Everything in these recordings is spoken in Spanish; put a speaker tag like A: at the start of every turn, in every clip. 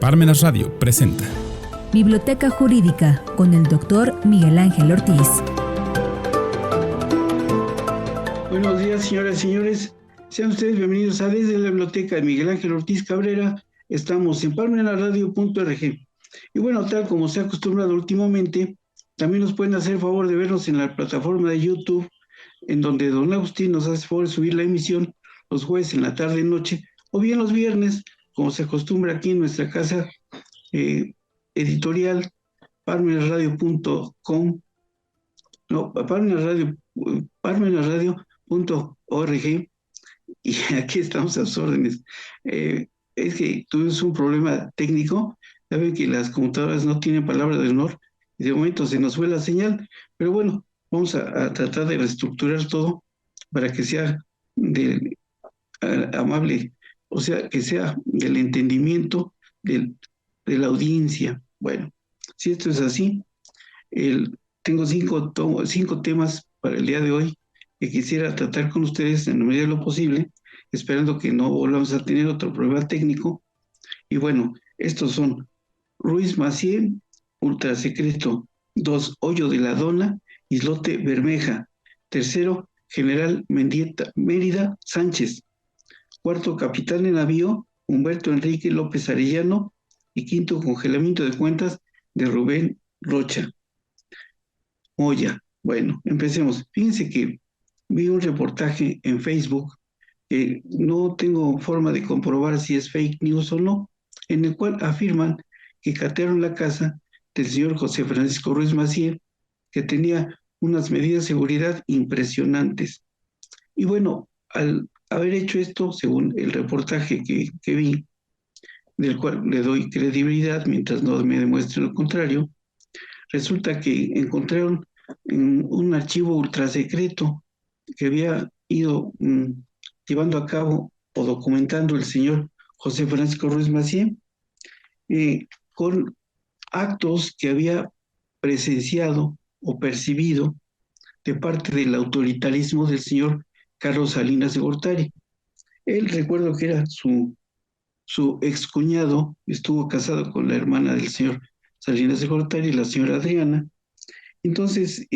A: Parmenas Radio presenta
B: Biblioteca Jurídica con el Dr. Miguel Ángel Ortiz.
C: Buenos días, señoras y señores. Sean ustedes bienvenidos a Desde la Biblioteca de Miguel Ángel Ortiz Cabrera. Estamos en parmenasradio.org. Y bueno, tal como se ha acostumbrado últimamente, también nos pueden hacer favor de vernos en la plataforma de YouTube, en donde don Agustín nos hace favor de subir la emisión los jueves en la tarde y noche, o bien los viernes, como se acostumbra aquí en nuestra casa editorial, parmenasradio.com, no, parmenasradio.org, y aquí estamos a sus órdenes. Es que tuvimos un problema técnico. Saben que las computadoras no tienen palabra de honor y de momento se nos fue la señal, pero bueno, vamos a tratar de reestructurar todo para que sea amable, o sea, que sea del entendimiento de la audiencia. Bueno, si esto es así, tengo cinco temas para el día de hoy que quisiera tratar con ustedes en la medida de lo posible, esperando que no volvamos a tener otro problema técnico. Y bueno, estos son Ruiz Massieu, Ultra Secreto; 2, Hoyo de la Dona, Islote Bermeja; 3, General Mérida Sánchez; 4, Capitán de Navío, Humberto Enrique López Arellano; y 5, Congelamiento de Cuentas, de Rubén Rocha Moya. Bueno, empecemos. Fíjense que vi un reportaje en Facebook que no tengo forma de comprobar si es fake news o no, en el cual afirman que catearon la casa del señor José Francisco Ruiz Massieu, que tenía unas medidas de seguridad impresionantes. Y bueno, al haber hecho esto, según el reportaje que vi, del cual le doy credibilidad mientras no me demuestre lo contrario, resulta que encontraron un archivo ultrasecreto que había ido llevando a cabo o documentando el señor José Francisco Ruiz Massieu, con actos que había presenciado o percibido de parte del autoritarismo del señor Carlos Salinas de Gortari. Él, recuerdo que era su excuñado, estuvo casado con la hermana del señor Salinas de Gortari, la señora Adriana. Entonces,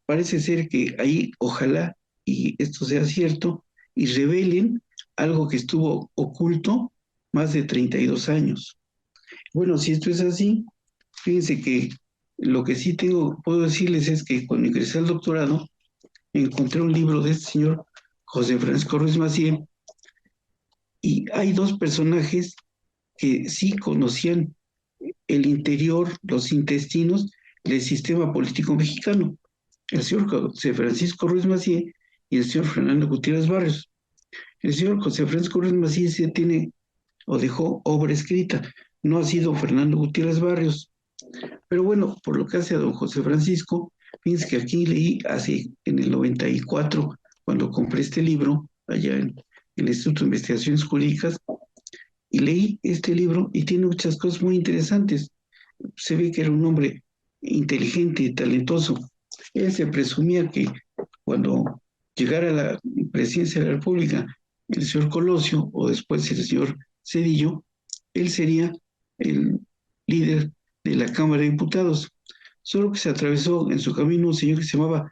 C: parece ser que ahí, ojalá y esto sea cierto, y revelen algo que estuvo oculto más de 32 años. Bueno, si esto es así, fíjense que lo que sí puedo decirles es que cuando ingresé al doctorado, encontré un libro de este señor José Francisco Ruiz Massieu, y hay dos personajes que sí conocían el interior, los intestinos del sistema político mexicano: el señor José Francisco Ruiz Massieu y el señor Fernando Gutiérrez Barrios. El señor José Francisco Ruiz Massieu sí tiene o dejó obra escrita, no ha sido Fernando Gutiérrez Barrios. Pero bueno, por lo que hace a don José Francisco, fíjense que aquí leí en el 94, cuando compré este libro, allá en el Instituto de Investigaciones Jurídicas, y leí este libro y tiene muchas cosas muy interesantes. Se ve que era un hombre inteligente y talentoso. Él se presumía que cuando llegara a la presidencia de la República el señor Colosio, o después el señor Zedillo, él sería el líder de la Cámara de Diputados. Solo que se atravesó en su camino un señor que se llamaba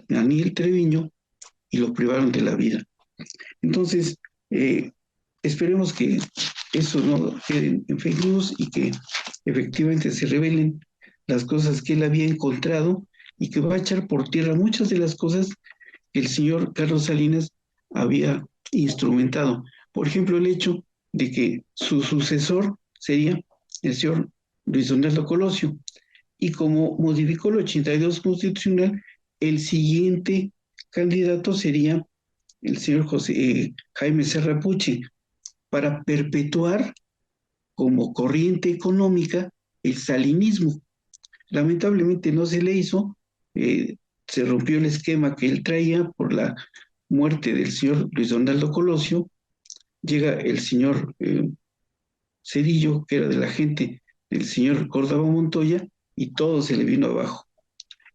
C: Daniel Treviño y lo privaron de la vida. Entonces, esperemos que eso no quede en fake news y que efectivamente se revelen las cosas que él había encontrado, y que va a echar por tierra muchas de las cosas que el señor Carlos Salinas había instrumentado. Por ejemplo, el hecho de que su sucesor sería el señor Luis Donaldo Colosio, y como modificó el 82 constitucional, el siguiente candidato sería el señor Jaime Serra Puche, para perpetuar como corriente económica el salinismo. Lamentablemente no se le hizo, se rompió el esquema que él traía por la muerte del señor Luis Donaldo Colosio. Llega el señor Zedillo, que era de la gente del señor Córdoba Montoya, y todo se le vino abajo.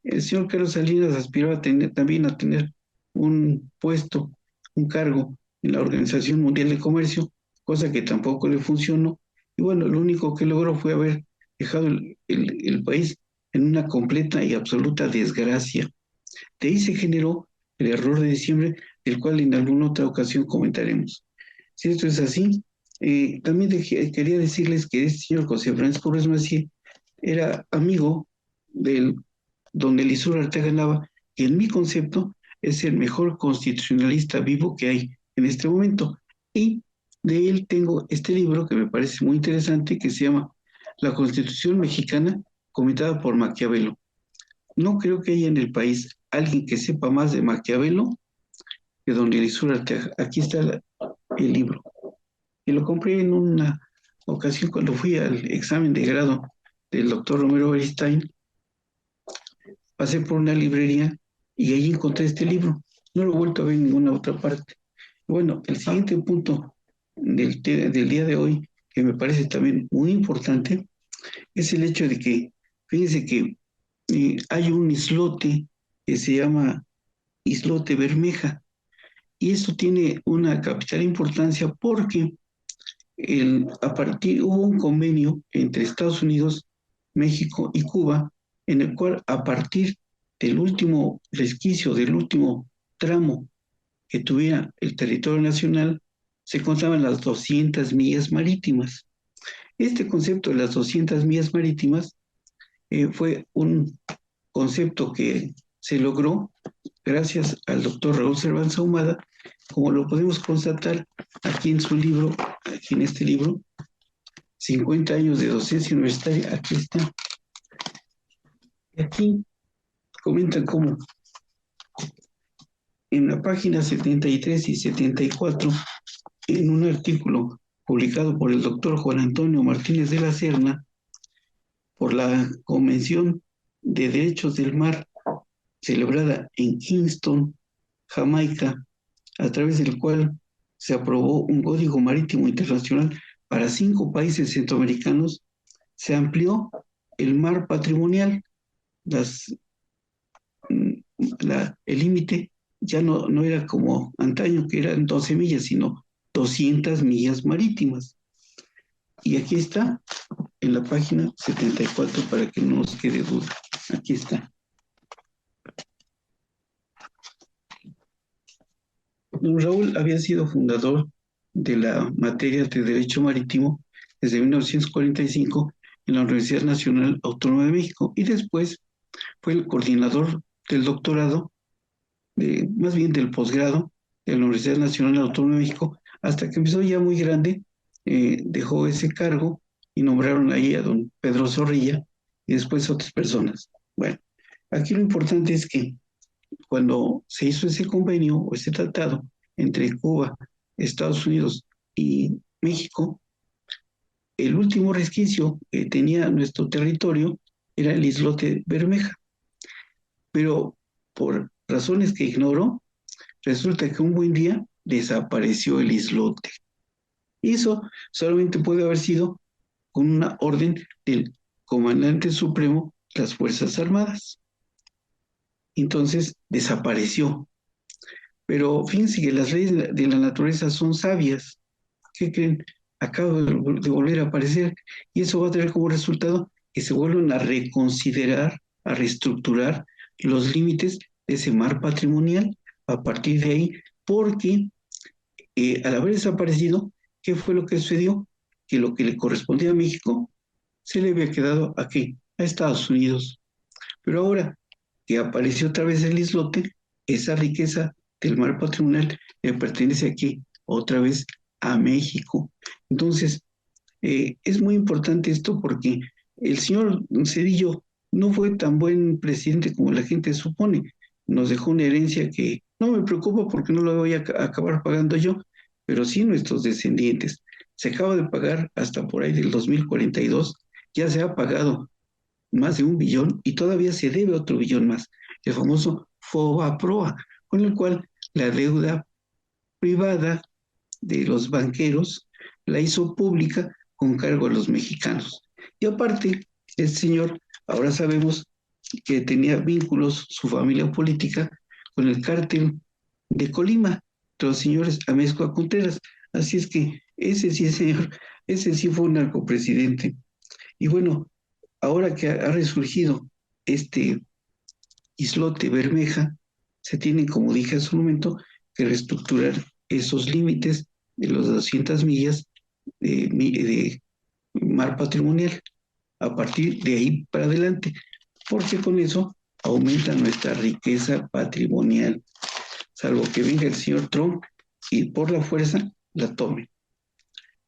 C: El señor Carlos Salinas aspiraba también a tener un puesto, un cargo en la Organización Mundial de Comercio, cosa que tampoco le funcionó, Y bueno, lo único que logró fue haber dejado el país en una completa y absoluta desgracia. De ahí se generó el error de diciembre, del cual en alguna otra ocasión comentaremos. Si esto es así, también quería decirles que este señor José Francisco Ruiz Massieu era amigo del don Elisur Arteaga Nava, y en mi concepto es el mejor constitucionalista vivo que hay en este momento. Y de él tengo este libro que me parece muy interesante, que se llama La Constitución Mexicana, comentada por Maquiavelo. No creo que haya en el país alguien que sepa más de Maquiavelo que don Elisur Arteaga. Aquí está el libro. Y lo compré en una ocasión cuando fui al examen de grado del doctor Romero Beristain. Pasé por una librería y ahí encontré este libro. No lo he vuelto a ver en ninguna otra parte. Bueno, el siguiente punto del día de hoy, que me parece también muy importante, es el hecho de que, fíjense que hay un islote que se llama Islote Bermeja, y esto tiene una capital importancia porque hubo un convenio entre Estados Unidos, México y Cuba, en el cual a partir del último resquicio, del último tramo que tuviera el territorio nacional, se contaban las 200 millas marítimas. Este concepto de las 200 millas marítimas fue un concepto que se logró gracias al doctor Raúl Cervantes Ahumada, como lo podemos constatar aquí en su libro, aquí en este libro, 50 años de docencia universitaria, aquí está. Y aquí comentan cómo en la página 73 y 74, en un artículo publicado por el doctor Juan Antonio Martínez de la Serna, por la Convención de Derechos del Mar, celebrada en Kingston, Jamaica, a través del cual se aprobó un código marítimo internacional para 5 países centroamericanos, se amplió el mar patrimonial. El límite ya no era como antaño, que eran 12 millas, sino 200 millas marítimas. Y aquí está, en la página 74, para que no nos quede duda. Aquí está. Don Raúl había sido fundador de la materia de Derecho Marítimo desde 1945 en la Universidad Nacional Autónoma de México, y después fue el coordinador del doctorado, más bien del posgrado de la Universidad Nacional Autónoma de México, hasta que empezó ya muy grande, dejó ese cargo y nombraron ahí a don Pedro Zorrilla y después otras personas. Bueno, aquí lo importante es que cuando se hizo ese convenio o ese tratado entre Cuba, Estados Unidos y México, el último resquicio que tenía nuestro territorio era el islote Bermeja. Pero por razones que ignoro, resulta que un buen día desapareció el islote. Y eso solamente puede haber sido con una orden del comandante supremo de las Fuerzas Armadas. Entonces desapareció. Pero fíjense que las leyes de la naturaleza son sabias. ¿Qué creen? Acaba de volver a aparecer, y eso va a tener como resultado que se vuelvan a reconsiderar, a reestructurar los límites de ese mar patrimonial a partir de ahí, porque al haber desaparecido, ¿qué fue lo que sucedió? Que lo que le correspondía a México se le había quedado aquí, a Estados Unidos. Pero ahora que apareció otra vez el islote, esa riqueza del mar patrimonial le pertenece aquí otra vez a México. Entonces, es muy importante esto porque el señor Cedillo no fue tan buen presidente como la gente supone. Nos dejó una herencia que no me preocupa porque no la voy a acabar pagando yo, pero sí nuestros descendientes. Se acaba de pagar hasta por ahí del 2042, ya se ha pagado más de 1 billón y todavía se debe otro billón más, el famoso FOBAPROA, con el cual la deuda privada de los banqueros la hizo pública con cargo a los mexicanos. Y aparte, el señor, ahora sabemos que tenía vínculos, su familia política, con el cártel de Colima, los señores Amezcua Contreras. Así es que ese sí, señor, Ese sí fue un narcopresidente. Y bueno, ahora que ha resurgido este islote Bermeja, se tienen, como dije hace un momento, que reestructurar esos límites de las 200 millas de mar patrimonial a partir de ahí para adelante, porque con eso aumenta nuestra riqueza patrimonial, salvo que venga el señor Trump y por la fuerza la tome.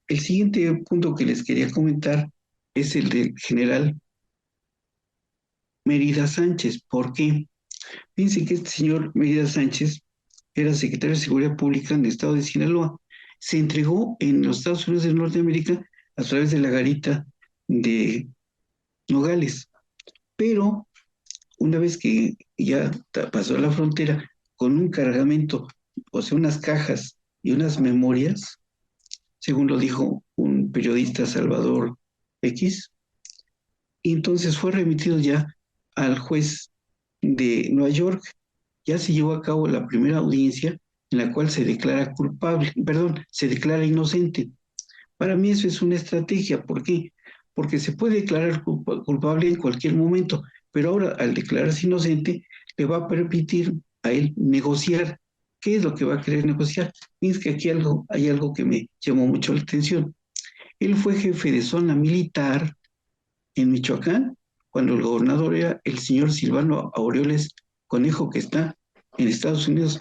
C: El siguiente punto que les quería comentar es el del general Mérida Sánchez. ¿Por qué? Fíjense que este señor Mérida Sánchez era secretario de Seguridad Pública en el estado de Sinaloa. Se entregó en los Estados Unidos de Norteamérica a través de la garita de Nogales. Pero una vez que ya pasó la frontera con un cargamento, o sea, unas cajas y unas memorias, según lo dijo un periodista Salvador X, y entonces fue remitido ya al juez de Nueva York. Ya se llevó a cabo la primera audiencia en la cual se declara culpable, perdón, se declara inocente. Para mí eso es una estrategia. ¿Por qué? Porque se puede declarar culpable en cualquier momento, pero ahora al declararse inocente le va a permitir a él negociar. ¿Qué es lo que va a querer negociar? Es que aquí hay algo que me llamó mucho la atención. Él fue jefe de zona militar en Michoacán cuando el gobernador era el señor Silvano Aureoles Conejo, que está en Estados Unidos,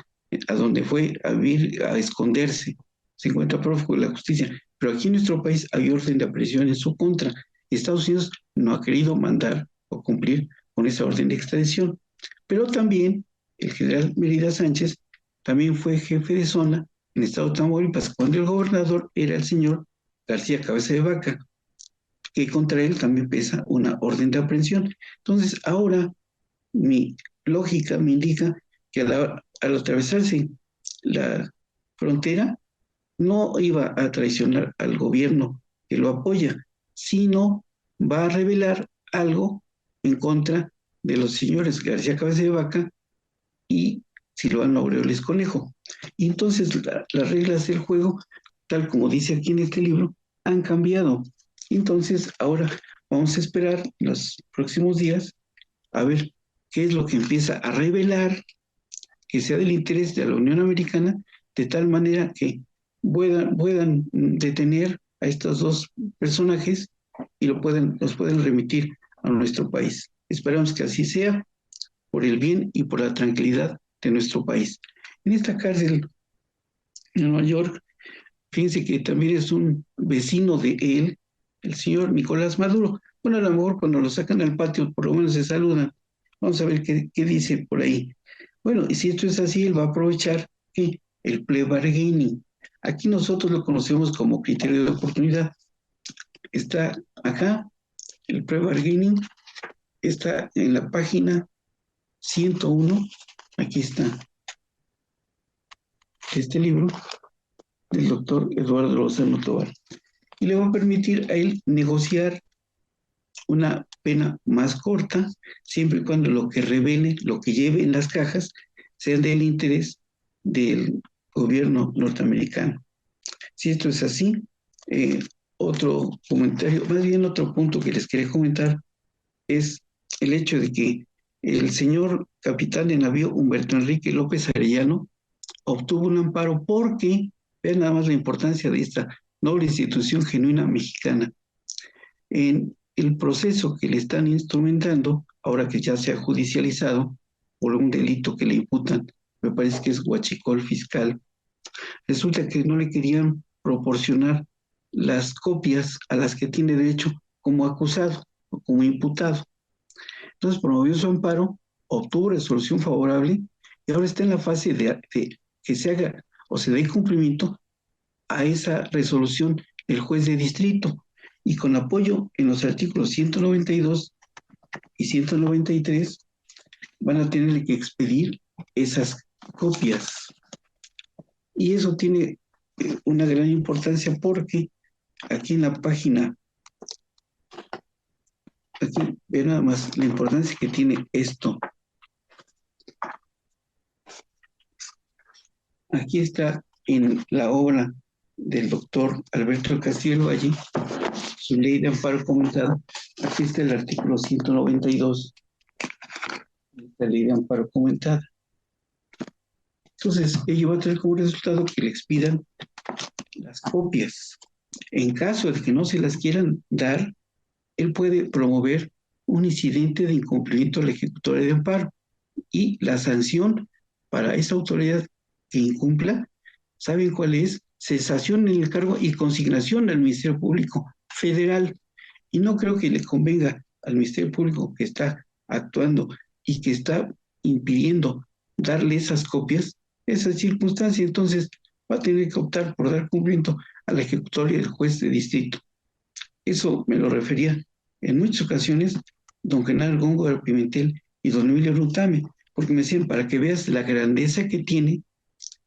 C: a donde fue a vivir, a esconderse. Se encuentra prófugo de la justicia. Pero aquí en nuestro país hay orden de aprehensión en su contra. Estados Unidos no ha querido mandar o cumplir con esa orden de extradición. Pero también el general Mérida Sánchez también fue jefe de zona en el estado de Tamaulipas, cuando el gobernador era el señor García Cabeza de Vaca, que contra él también pesa una orden de aprehensión. Entonces, ahora mi lógica me indica que al atravesarse la frontera, no iba a traicionar al gobierno que lo apoya, sino va a revelar algo en contra de los señores García Cabeza de Vaca y Silvano Aureoles Conejo. Y entonces las reglas del juego, tal como dice aquí en este libro, han cambiado. Entonces ahora vamos a esperar los próximos días a ver qué es lo que empieza a revelar, que sea del interés de la Unión Americana, de tal manera que puedan detener a estos dos personajes y los pueden remitir a nuestro país. Esperamos que así sea, por el bien y por la tranquilidad de nuestro país. En esta cárcel en Nueva York, fíjense que también es un vecino de él, el señor Nicolás Maduro. Bueno, a lo mejor cuando lo sacan al patio, por lo menos se saludan. Vamos a ver qué dice por ahí. Bueno, y si esto es así, él va a aprovechar que el plea bargaining. Aquí nosotros lo conocemos como criterio de oportunidad. Está acá, el plea bargaining está en la página 101. Aquí está este libro del doctor Eduardo Lozano Tovar. Y le va a permitir a él negociar una pena más corta, siempre y cuando lo que revele, lo que lleve en las cajas, sea del interés del gobierno norteamericano. Si esto es así, otro comentario, más bien otro punto que les quería comentar es el hecho de que el señor capitán de navío Humberto Enrique López Arellano obtuvo un amparo porque, vean nada más la importancia de esta noble institución genuina mexicana. En el proceso que le están instrumentando, ahora que ya se ha judicializado por un delito que le imputan, me parece que es huachicol fiscal, resulta que no le querían proporcionar las copias a las que tiene derecho como acusado o como imputado. Entonces promovió su amparo, obtuvo resolución favorable y ahora está en la fase de que se haga o se dé cumplimiento a esa resolución del juez de distrito y con apoyo en los artículos 192 y 193 van a tener que expedir esas copias. Y eso tiene una gran importancia porque aquí en la página, aquí ve nada más la importancia que tiene esto. Aquí está en la obra del doctor Alberto del Castillo del Valle, su ley de amparo comentada. Aquí está el artículo 192, la ley de amparo comentada. Entonces, ello va a traer como resultado que le expidan las copias. En caso de que no se las quieran dar, él puede promover un incidente de incumplimiento a la ejecutoria de amparo, y la sanción para esa autoridad que incumpla, ¿saben cuál es? Cesación en el cargo y consignación al Ministerio Público Federal. Y no creo que le convenga al Ministerio Público que está actuando y que está impidiendo darle esas copias, esa circunstancia. Entonces va a tener que optar por dar cumplimiento a la ejecutoria del juez de distrito. Eso me lo refería en muchas ocasiones don Genaro Góngora Pimentel y don Emilio Rutame, porque me decían, para que veas la grandeza que tiene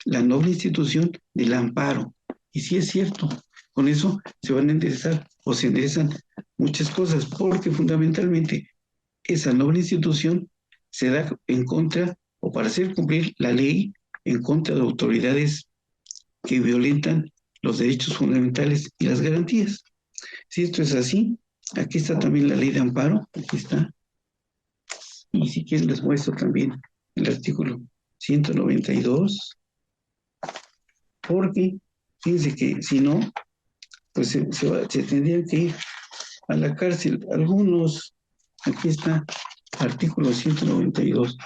C: la noble institución del amparo. Y sí es cierto, con eso se van a enderezar o se enderezan muchas cosas, porque fundamentalmente esa noble institución se da en contra o para hacer cumplir la ley en contra de autoridades que violentan los derechos fundamentales y las garantías. Si esto es así, aquí está también la ley de amparo, aquí está. Y si quieren les muestro también el artículo 192, porque fíjense que si no, pues se tendrían que ir a la cárcel. Algunos, aquí está, artículo 192.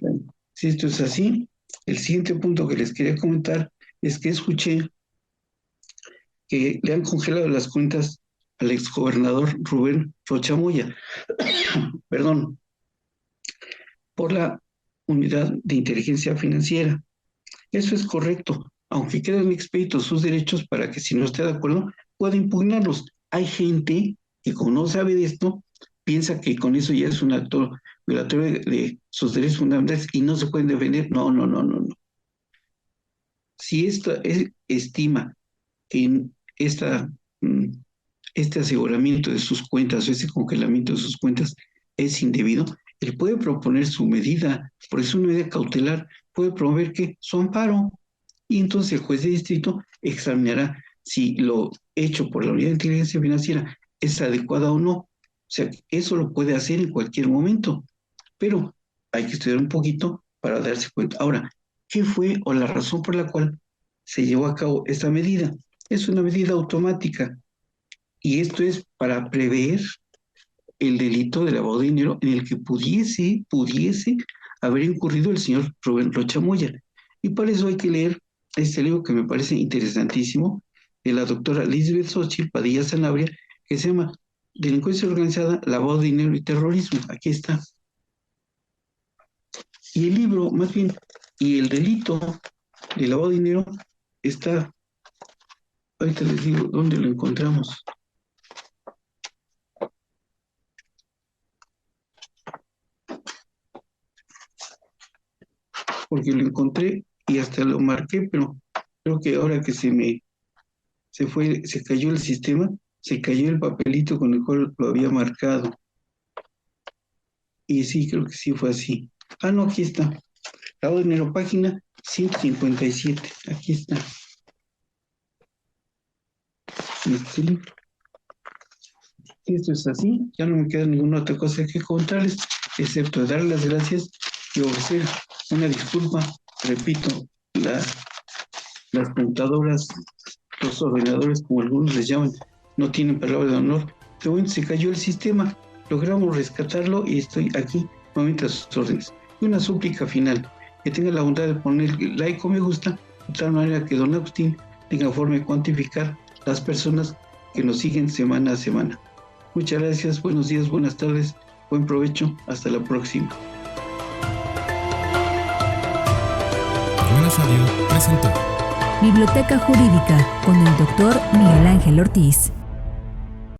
C: Bueno, si esto es así, el siguiente punto que les quería comentar es que escuché que le han congelado las cuentas al exgobernador Rubén Rocha Moya, perdón, por la Unidad de Inteligencia Financiera. Eso es correcto, aunque quedan expeditos sus derechos para que si no está de acuerdo pueda impugnarlos. Hay gente que como no sabe de esto, piensa que con eso ya es un acto violatorio de sus derechos fundamentales y no se pueden defender. No. Si esta estima que este aseguramiento de sus cuentas o ese congelamiento de sus cuentas es indebido, él puede proponer su medida, por eso una medida cautelar, puede promover que su amparo, y entonces el juez de distrito examinará si lo hecho por la Unidad de Inteligencia Financiera es adecuado o no. O sea, eso lo puede hacer en cualquier momento, pero hay que estudiar un poquito para darse cuenta. Ahora, ¿qué fue o la razón por la cual se llevó a cabo esta medida? Es una medida automática, y esto es para prever el delito de lavado de dinero en el que pudiese haber incurrido el señor Rubén Rocha Moya. Y para eso hay que leer este libro que me parece interesantísimo, de la doctora Lisbeth Xochitl Padilla Sanabria, que se llama Delincuencia Organizada, Lavado de Dinero y Terrorismo. Aquí está. Y el libro, más bien, y el delito de lavado de dinero está, ahorita les digo dónde lo encontramos. Porque lo encontré y hasta lo marqué, pero creo que ahora que se cayó el sistema, se cayó el papelito con el cual lo había marcado. Y sí, creo que sí fue así. No, aquí está. Lavado de dinero, página 157. Aquí está. Sí. Esto es así. Ya no me queda ninguna otra cosa que contarles, excepto dar las gracias y ofrecer una disculpa. Repito, las computadoras, los ordenadores, como algunos les llaman, no tienen palabra de honor. Pero bueno, se cayó el sistema, logramos rescatarlo y estoy aquí nuevamente a sus órdenes. Y una súplica final, que tenga la bondad de poner like o me gusta, de tal manera que don Agustín tenga forma de cuantificar las personas que nos siguen semana a semana. Muchas gracias, buenos días, buenas tardes, buen provecho, hasta la próxima.
A: Radio presentó
B: Biblioteca Jurídica con el doctor Miguel Ángel Ortiz.